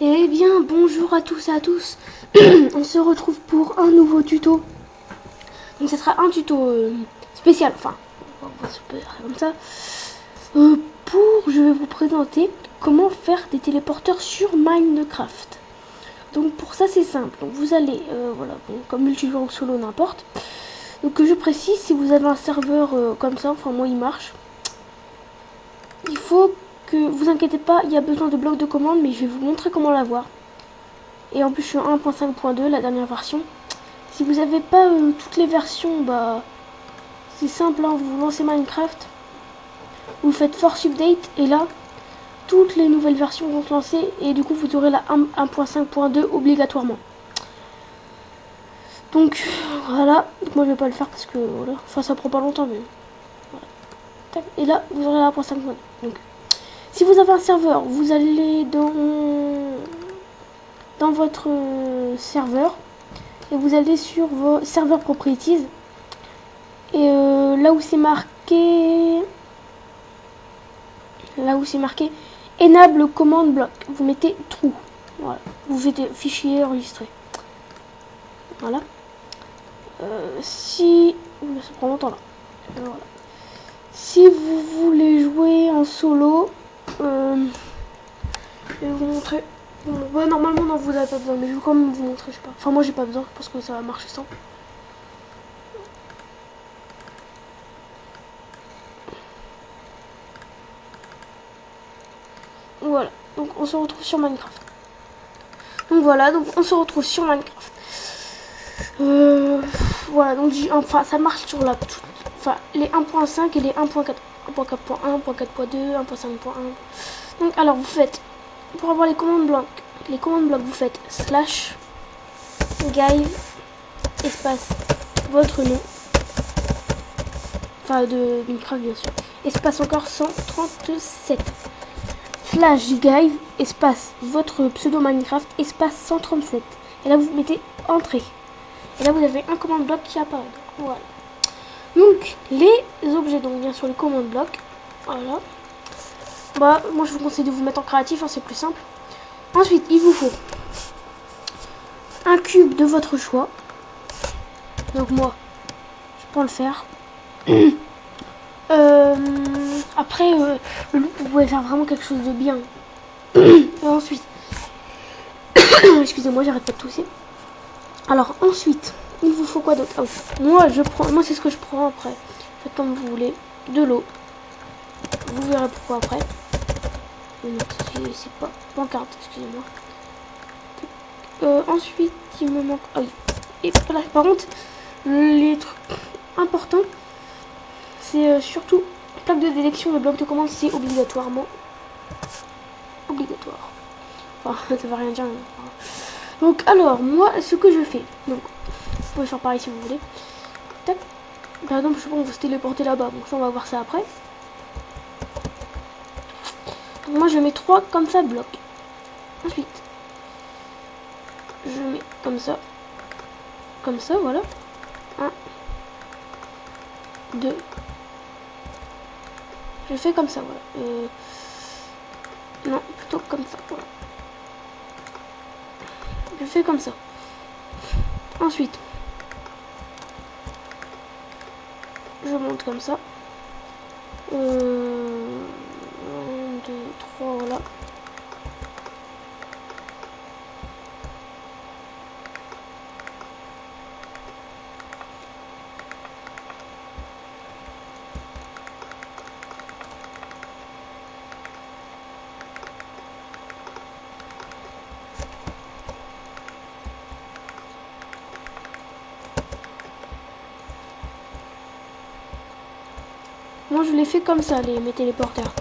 Eh bien, bonjour à tous et à tous. On se retrouve pour un nouveau tuto. Donc, ce sera un tuto spécial. Enfin, on va se faire comme ça. Je vais vous présenter comment faire des téléporteurs sur Minecraft. Donc, pour ça, c'est simple. Donc, vous allez, voilà, bon, comme multijoueur ou solo, n'importe. Donc, je précise, si vous avez un serveur comme ça, enfin, moi, il marche. Il faut que vous inquiétez pas, il y a besoin de blocs de commande, mais je vais vous montrer comment l'avoir. Et en plus, je suis 1.5.2, la dernière version. Si vous n'avez pas toutes les versions, bah c'est simple, hein, vous lancez Minecraft, vous faites Force Update, et là, toutes les nouvelles versions vont se lancer, et du coup, vous aurez la 1.5.2 obligatoirement. Donc, voilà. Donc, moi, je vais pas le faire parce que, voilà, enfin, ça prend pas longtemps, mais voilà. Et là, vous aurez la 1.5.2. Donc, si vous avez un serveur, vous allez dans votre serveur, et vous allez sur vos serveurs properties. Et là où c'est marqué enable command block, vous mettez true. Voilà, vous faites fichier enregistré. Voilà. Si ça prend longtemps là. Voilà. Si vous voulez jouer en solo, je vais vous montrer. Bon, ouais, normalement non, vous n'avez pas besoin, mais je vais quand même vous montrer, je sais pas. Enfin, moi j'ai pas besoin parce que ça va marcher sans. Voilà, donc on se retrouve sur Minecraft. Donc voilà, donc on se retrouve sur Minecraft. Voilà, donc enfin ça marche sur la enfin les 1.5 et les 1.4, 1.4.1, 1.4.2, 1.5.1. Donc alors vous faites, pour avoir les commandes blocs, vous faites slash guide espace votre nom, enfin de Minecraft bien sûr, espace encore 137 slash guide espace votre pseudo Minecraft espace 137, et là vous mettez entrée. Et là, vous avez un commande bloc qui apparaît. Voilà. Donc, les objets, donc bien sûr les commandes blocs. Voilà. Bah, moi je vous conseille de vous mettre en créatif, hein, c'est plus simple. Ensuite, il vous faut un cube de votre choix. Donc moi, je prends le fer. Après, le loup, vous pouvez faire vraiment quelque chose de bien. Et ensuite, excusez-moi, j'arrête pas de tousser. Alors ensuite, il vous faut quoi d'autre? Ah, moi c'est ce que je prends après. Faites comme vous voulez. De l'eau. Vous verrez pourquoi après. Non, c'est pas pancarte, excusez-moi. Ensuite, il me manque. Ah oui. Et voilà, par contre, les trucs importants, c'est surtout plaque de détection et bloc de commande, c'est obligatoirement obligatoire. Enfin, ça va rien dire. Donc, alors, moi, ce que je fais. Donc, vous pouvez faire pareil si vous voulez. Tac. Par exemple, je sais pas, on va se téléporter là-bas. Donc, ça, on va voir ça après. Donc, moi, je mets 3 comme ça, blocs. Ensuite, je mets comme ça, voilà. 1, 2. Je fais comme ça, voilà. Non, plutôt comme ça, voilà. Je fais comme ça. Ensuite, je monte comme ça. 1, 2, 3, voilà. Moi je l'ai fait comme ça, mes téléporteurs.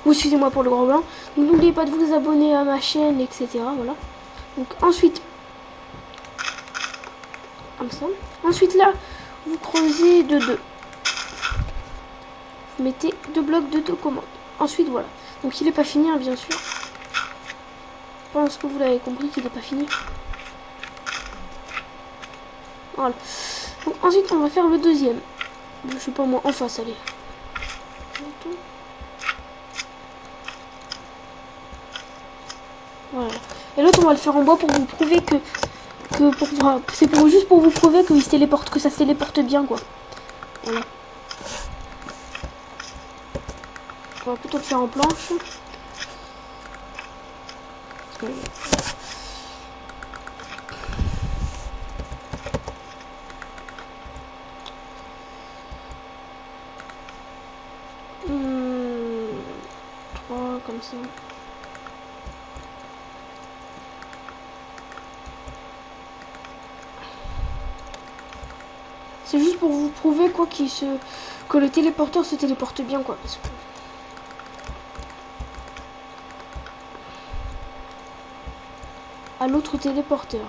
Ou excusez-moi pour le gros blanc. N'oubliez pas de vous abonner à ma chaîne, etc. Voilà. Donc ensuite, comme ça. Ensuite là, vous creusez de 2. Vous mettez 2 blocs de 2 commandes. Ensuite voilà. Donc il n'est pas fini, hein, bien sûr. Je pense que vous l'avez compris qu'il n'est pas fini. Voilà. Donc ensuite on va faire le deuxième. Je sais pas moi, en face, allez. Voilà. Et l'autre, on va le faire en bois pour vous prouver que c'est juste pour vous prouver qu'il se téléporte, que ça se téléporte bien, quoi. Voilà. On va plutôt le faire en planche. Comme ça. C'est juste pour vous prouver quoi que le téléporteur se téléporte bien quoi. Parce que... à l'autre téléporteur.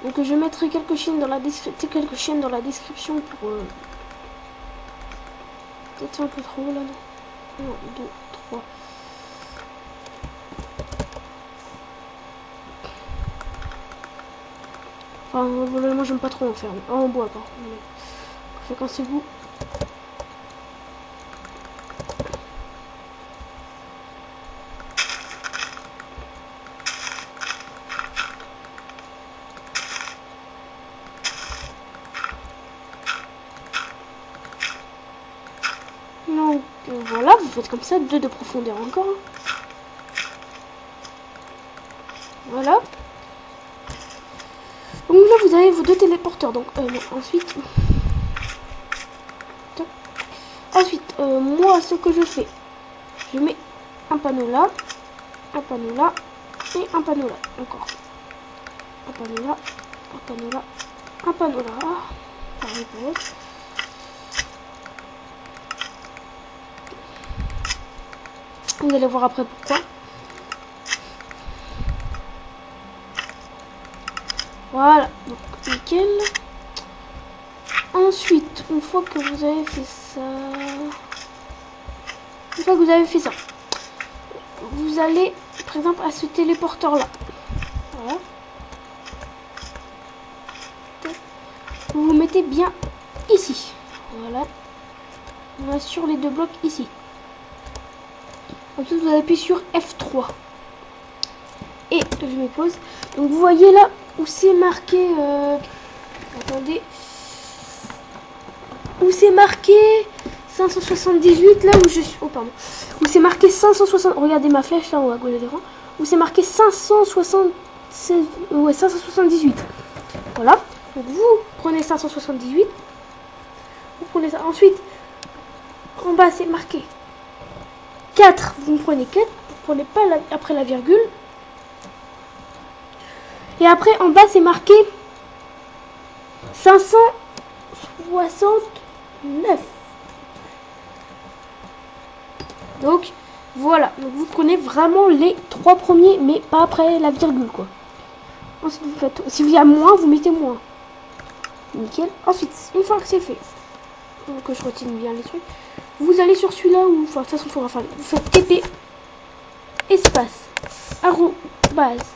Donc je mettrai quelques chaînes dans la description pour peut-être un peu trop là. Non. 1, 2, 3. Enfin, moi j'aime pas trop en faire. En bois, par contre. Quand c'est vous. Donc voilà, vous faites comme ça, 2 de profondeur encore. Voilà. Donc là vous avez vos 2 téléporteurs. Donc ensuite, moi ce que je fais, je mets un panneau là et un panneau là. Encore un panneau là, un panneau là. Pareil pour l'autre. Vous allez voir après pourquoi. Voilà, donc nickel. Ensuite, une fois que vous avez fait ça, vous allez, par exemple, à ce téléporteur là. Voilà. Vous vous mettez bien ici. Voilà. On va sur les 2 blocs ici. Ensuite, vous appuyez sur F3. Et je me pose. Donc, vous voyez là où c'est marqué. Attendez. Où c'est marqué 578, là où je suis. Oh, pardon. Où c'est marqué 560. Regardez ma flèche là en haut à gauche de l'écran. Où c'est marqué 576. Ouais, 578. Voilà. Donc, vous prenez 578. Vous prenez ça. Ensuite, en bas, c'est marqué 4. Vous prenez 4. Vous prenez pas après la virgule. Et après, en bas, c'est marqué 569. Donc, voilà. Donc, vous prenez vraiment les 3 premiers, mais pas après la virgule, quoi. Ensuite, vous faites... si il y a moins, vous mettez moins. Nickel. Ensuite, une fois que c'est fait, que je retienne bien les trucs, vous allez sur celui-là où... Enfin, de toute façon, il faudra faire... Vous faites TP, espace, arrobase,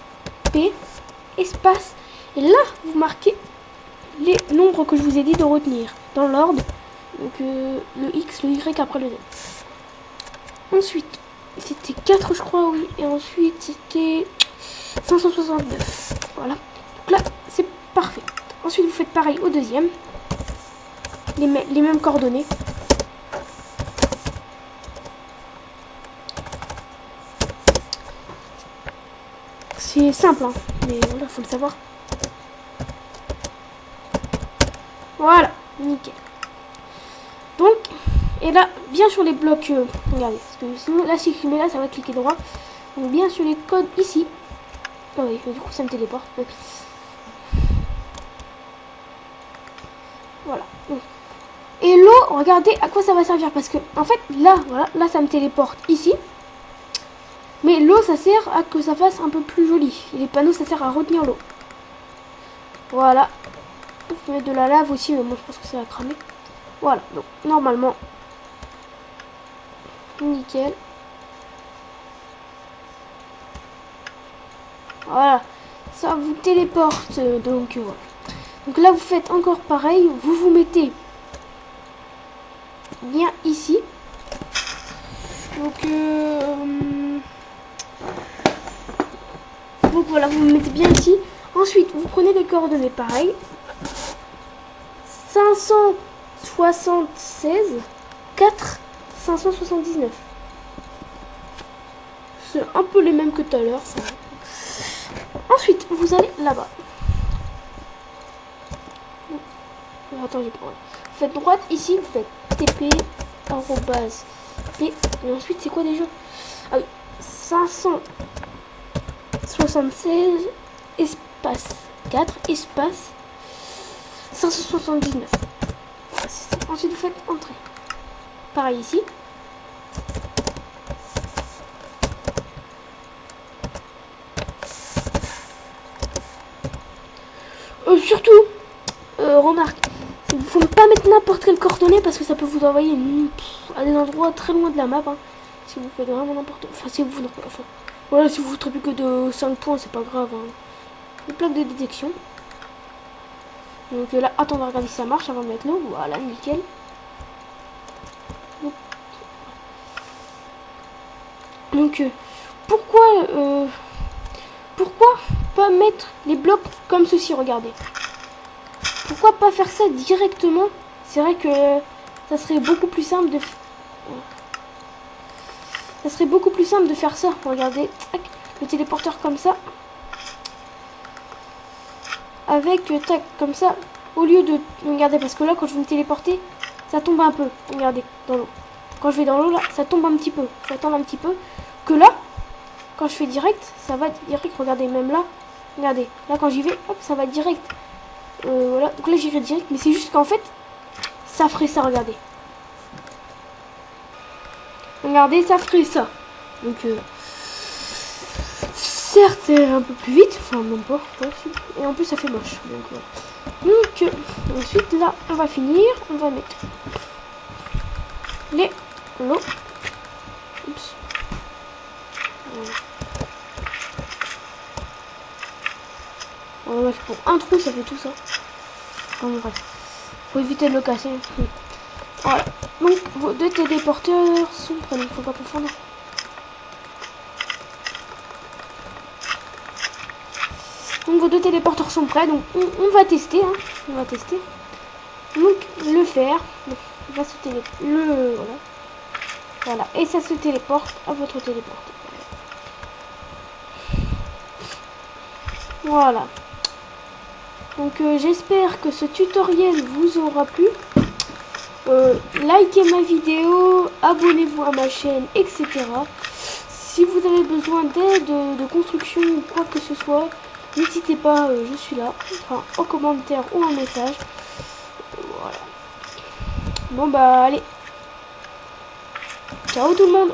P, espace. Et là, vous marquez les nombres que je vous ai dit de retenir dans l'ordre. Donc le X, le Y après le Z. Ensuite, c'était 4 je crois, oui. Et ensuite, c'était 569. Voilà. Donc là, c'est parfait. Ensuite, vous faites pareil au deuxième. Les mêmes coordonnées. C'est simple, hein. Mais voilà, faut le savoir. Voilà, nickel. Donc, et là, bien sur les blocs, regardez, parce que sinon, là, si je mets là, ça va cliquer droit. Donc, bien sur les codes ici. Ah oui, du coup, ça me téléporte. Donc, voilà. Donc, et l'eau, regardez à quoi ça va servir. Parce que, en fait, là, voilà, là, ça me téléporte ici. Mais l'eau, ça sert à que ça fasse un peu plus joli. Et les panneaux, ça sert à retenir l'eau. Voilà. Vous pouvez mettre de la lave aussi, mais moi, je pense que ça va cramer. Voilà, donc, normalement, nickel. Voilà, ça vous téléporte. Donc, voilà. Donc là, vous faites encore pareil. Vous vous mettez bien ici. Donc, Donc voilà, vous me mettez bien ici. Ensuite, vous prenez les coordonnées pareil. 576 4 579. C'est un peu les mêmes que tout à l'heure. Ensuite, vous allez là-bas. Attends, j'ai pas. Vous faites droite ici, vous faites TP arrobase P. Et ensuite, c'est quoi déjà? Ah oui, 576 espace 4 espace 579. Voilà, c'est ça. Ensuite, vous faites entrée. Pareil ici. Surtout, remarque, il ne faut pas mettre n'importe quelle coordonnée parce que ça peut vous envoyer à des endroits très loin de la map. Hein, si vous faites vraiment n'importe. Enfin, si vous. Enfin, voilà, si vous ne plus que de 5 points, c'est pas grave. Hein. Une plaque de détection. Donc là, attends, on va regarder si ça marche avant de mettre l'eau. Voilà, nickel. Donc, pourquoi pas mettre les blocs comme ceci, regardez. Pourquoi pas faire ça directement? C'est vrai que ça serait beaucoup plus simple de... Ça serait beaucoup plus simple de faire ça. Regardez, tac, le téléporteur comme ça. Avec, tac, comme ça. Au lieu de... Regardez, parce que là, quand je vais me téléporter, ça tombe un peu. Regardez, dans l'eau. Quand je vais dans l'eau, là, ça tombe un petit peu. Ça tombe un petit peu. Que là, quand je fais direct, ça va direct. Regardez, même là. Regardez, là, quand j'y vais, hop, ça va direct. Voilà, donc là j'irai direct, mais c'est juste qu'en fait ça ferait ça, regardez. Regardez, ça ferait ça. Donc certes c'est un peu plus vite, enfin même pas, et en plus ça fait moche. Donc ensuite là on va finir, on va mettre l'eau. Oups. Voilà, pour un trou ça fait tout ça. Enfin, bref. Faut éviter de le casser. Voilà. Donc vos deux téléporteurs sont prêts. Donc faut pas confondre. Donc vos deux téléporteurs sont prêts. Donc on va tester. Hein. On va tester. Donc le fer. Donc, il va se téléporter. Voilà. Voilà. Et ça se téléporte à votre téléporteur. Voilà. Donc j'espère que ce tutoriel vous aura plu. Likez ma vidéo, abonnez-vous à ma chaîne, etc. Si vous avez besoin d'aide de construction ou quoi que ce soit, n'hésitez pas, je suis là, enfin en commentaire ou en message. Voilà. Bon bah allez. Ciao tout le monde.